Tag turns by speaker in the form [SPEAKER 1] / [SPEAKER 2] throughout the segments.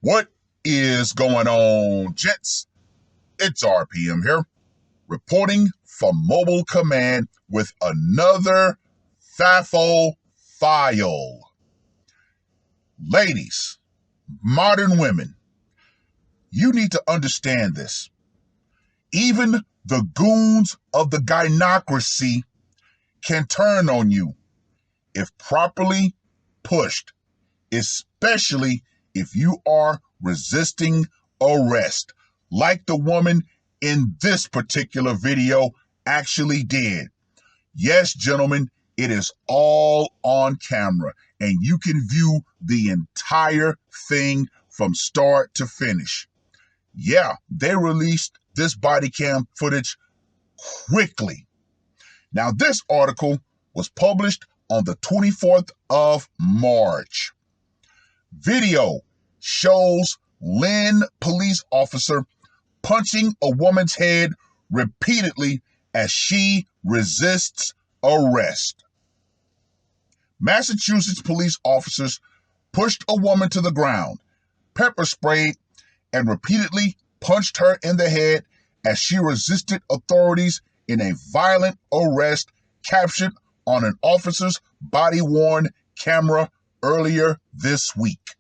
[SPEAKER 1] What is going on, gents? It's R.P.M. here, reporting from Mobile Command with another FAFO file. Ladies, modern women, you need to understand this. Even the goons of the gynocracy can turn on you if properly pushed, especially if you are resisting arrest, like the woman in this particular video actually did. Yes, gentlemen, it is all on camera, and you can view the entire thing from start to finish. Yeah, they released this body cam footage quickly. Now, this article was published on the 24th of March. Video shows Lynn police officer punching a woman's head repeatedly as she resists arrest. Massachusetts police officers pushed a woman to the ground, pepper sprayed, and repeatedly punched her in the head as she resisted authorities in a violent arrest captured on an officer's body-worn camera earlier this week.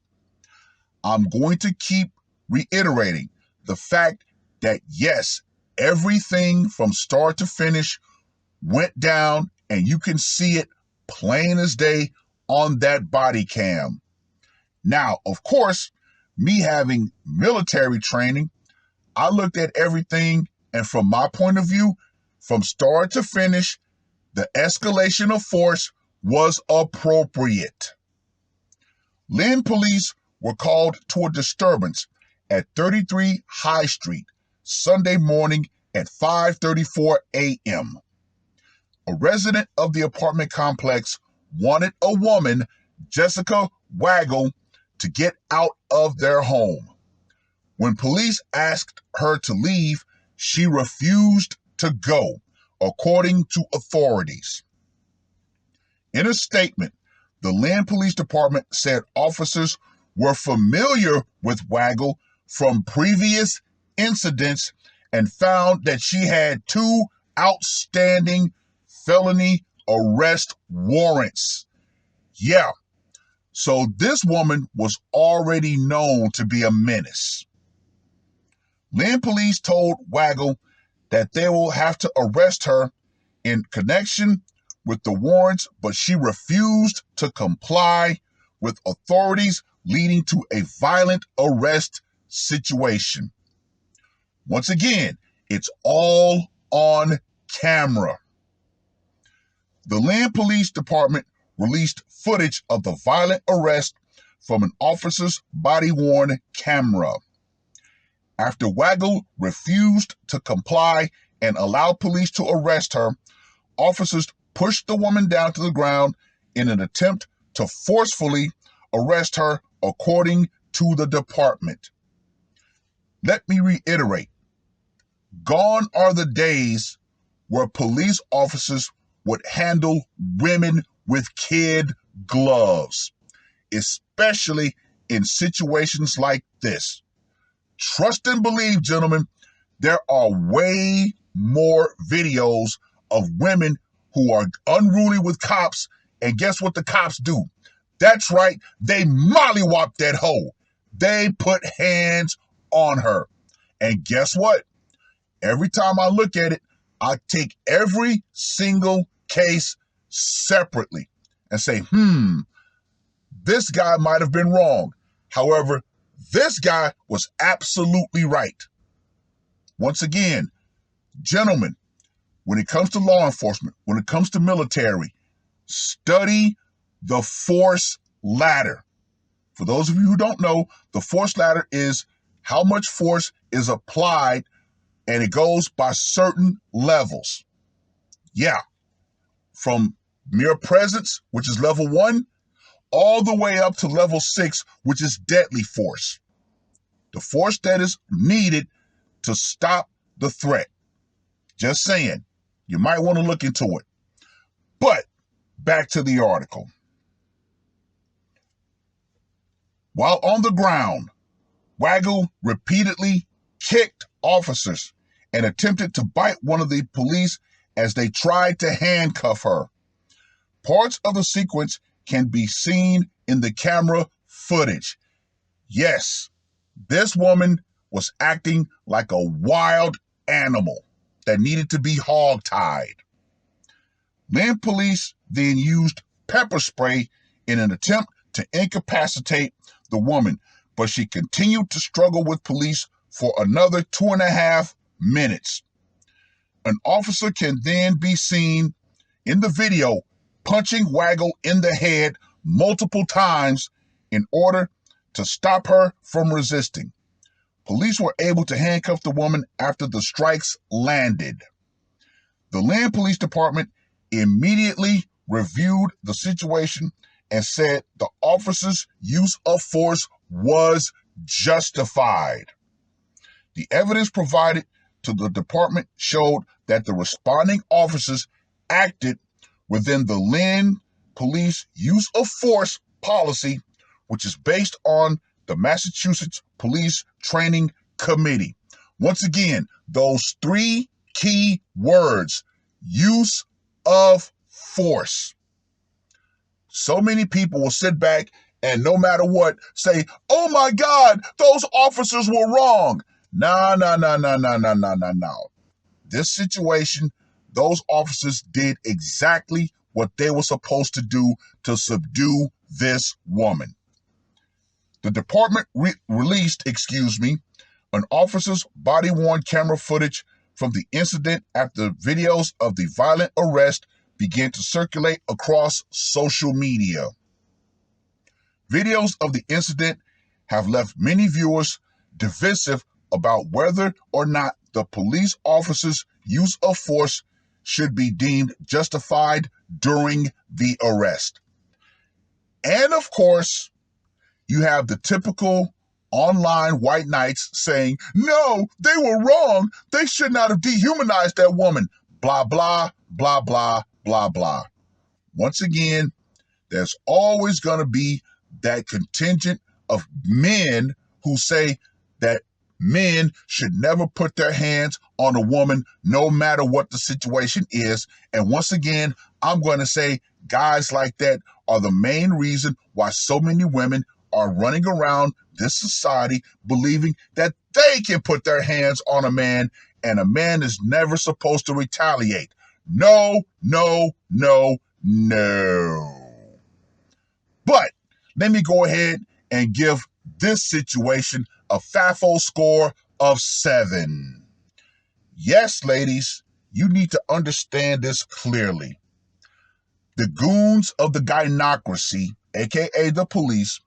[SPEAKER 1] I'm going to keep reiterating the fact that yes, everything from start to finish went down, and you can see it plain as day on that body cam. Now, of course, me having military training, I looked at everything, and from my point of view, from start to finish, the escalation of force was appropriate. Lynn police were called to a disturbance at 33 High Street Sunday morning at 5:34 a.m. A resident of the apartment complex wanted a woman, Jessica Waggle, to get out of their home. When police asked her to leave, she refused to go, according to authorities. In a statement, the Lynn Police Department said officers were familiar with Waggle from previous incidents and found that she had 2 outstanding felony arrest warrants. Yeah, so this woman was already known to be a menace. Lynn police told Waggle that they will have to arrest her in connection with the warrants, but she refused to comply with authorities, leading to a violent arrest situation. Once again, it's all on camera. The Lynn Police Department released footage of the violent arrest from an officer's body-worn camera. After Waggle refused to comply and allow police to arrest her, officers pushed the woman down to the ground in an attempt to forcefully arrest her, according to the department. Let me reiterate, gone are the days where police officers would handle women with kid gloves, especially in situations like this. Trust and believe, gentlemen, there are way more videos of women who are unruly with cops, and guess what the cops do? That's right, they mollywop that hoe. They put hands on her. And guess what? Every time I look at it, I take every single case separately and say, this guy might have been wrong. However, this guy was absolutely right. Once again, gentlemen, when it comes to law enforcement, when it comes to military, study the force ladder. For those of you who don't know, the force ladder is how much force is applied, and it goes by certain levels. Yeah, from mere presence, which is level 1, all the way up to level 6, which is deadly force. The force that is needed to stop the threat. Just saying, you might want to look into it. But back to the article. While on the ground, Waggle repeatedly kicked officers and attempted to bite one of the police as they tried to handcuff her. Parts of the sequence can be seen in the camera footage. Yes, this woman was acting like a wild animal that needed to be hogtied. Lynn police then used pepper spray in an attempt to incapacitate the woman, but she continued to struggle with police for another 2.5 minutes. An officer can then be seen in the video punching Waggle in the head multiple times in order to stop her from resisting. Police were able to handcuff the woman after the strikes landed. The Lynn Police Department immediately reviewed the situation and said the officer's use of force was justified. The evidence provided to the department showed that the responding officers acted within the Lynn Police use of force policy, which is based on the Massachusetts Police Training Committee. Once again, those 3 key words: use of force. So many people will sit back and no matter what say, oh my God, those officers were wrong. No. This situation, those officers did exactly what they were supposed to do to subdue this woman. The department released an officer's body-worn camera footage from the incident after videos of the violent arrest began to circulate across social media. Videos of the incident have left many viewers divisive about whether or not the police officer's use of force should be deemed justified during the arrest. And of course, you have the typical online white knights saying, no, they were wrong. They should not have dehumanized that woman. Blah, blah, blah, blah, blah, blah. Once again, there's always going to be that contingent of men who say that men should never put their hands on a woman no matter what the situation is. And once again, I'm going to say guys like that are the main reason why so many women are running around this society believing that they can put their hands on a man and a man is never supposed to retaliate. No. But let me go ahead and give this situation a FAFO score of 7. Yes, ladies, you need to understand this clearly. The goons of the gynocracy, aka the police,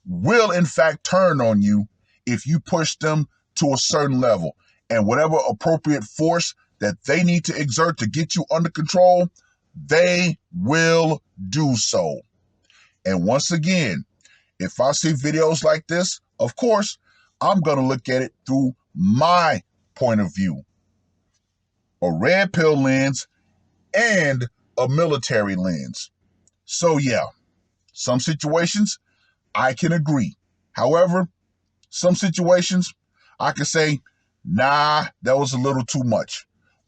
[SPEAKER 1] will in fact turn on you if you push them to a certain level. And whatever appropriate force that they need to exert to get you under control, they will do so. And once again, if I see videos like this, of course, I'm going to look at it through my point of view. A red pill lens and a military lens. So yeah, some situations I can agree. However, some situations I can say, nah, that was a little too much.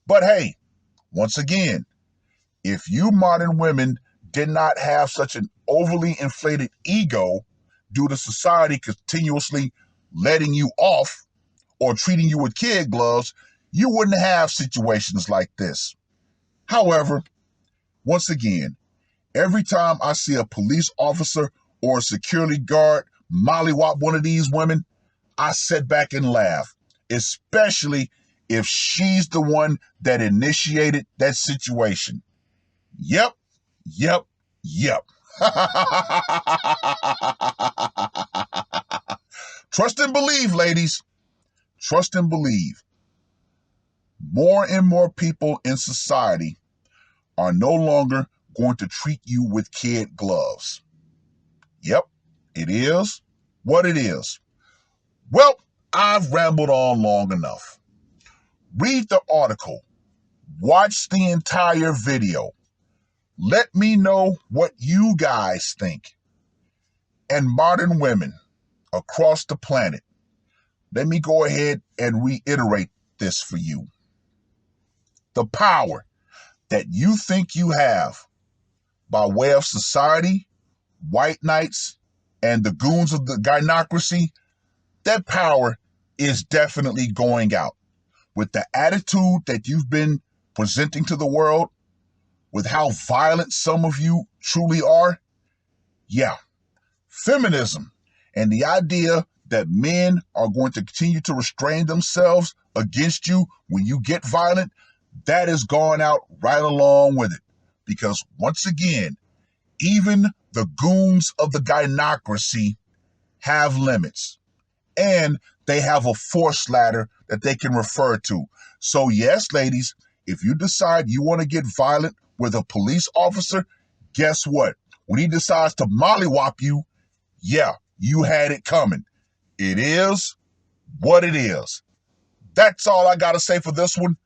[SPEAKER 1] But hey, once again, if you modern women did not have such an overly inflated ego due to society continuously letting you off or treating you with kid gloves, you wouldn't have situations like this. However, once again, every time I see a police officer or a security guard mollywop one of these women, I sit back and laugh, especially if she's the one that initiated that situation. Yep. Trust and believe, ladies. Trust and believe. More and more people in society are no longer going to treat you with kid gloves. Yep, it is what it is. Well, I've rambled on long enough. Read the article. Watch the entire video. Let me know what you guys think. And modern women across the planet, let me go ahead and reiterate this for you. The power that you think you have by way of society, white knights, and the goons of the gynocracy, that power is definitely going out. With the attitude that you've been presenting to the world, with how violent some of you truly are, yeah, feminism and the idea that men are going to continue to restrain themselves against you when you get violent, that is gone out right along with it. Because once again, even the goons of the gynocracy have limits, and they have a force ladder that they can refer to. So yes, ladies, if you decide you want to get violent with a police officer, guess what? When he decides to mollywop you, yeah, you had it coming. It is what it is. That's all I got to say for this one.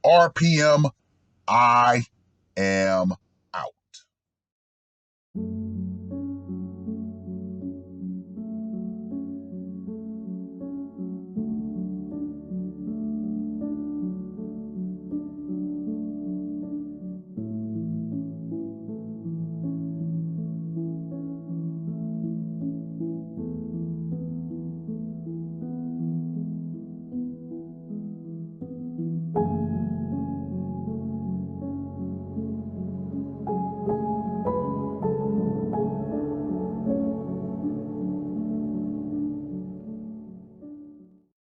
[SPEAKER 1] R.P.M. I am out.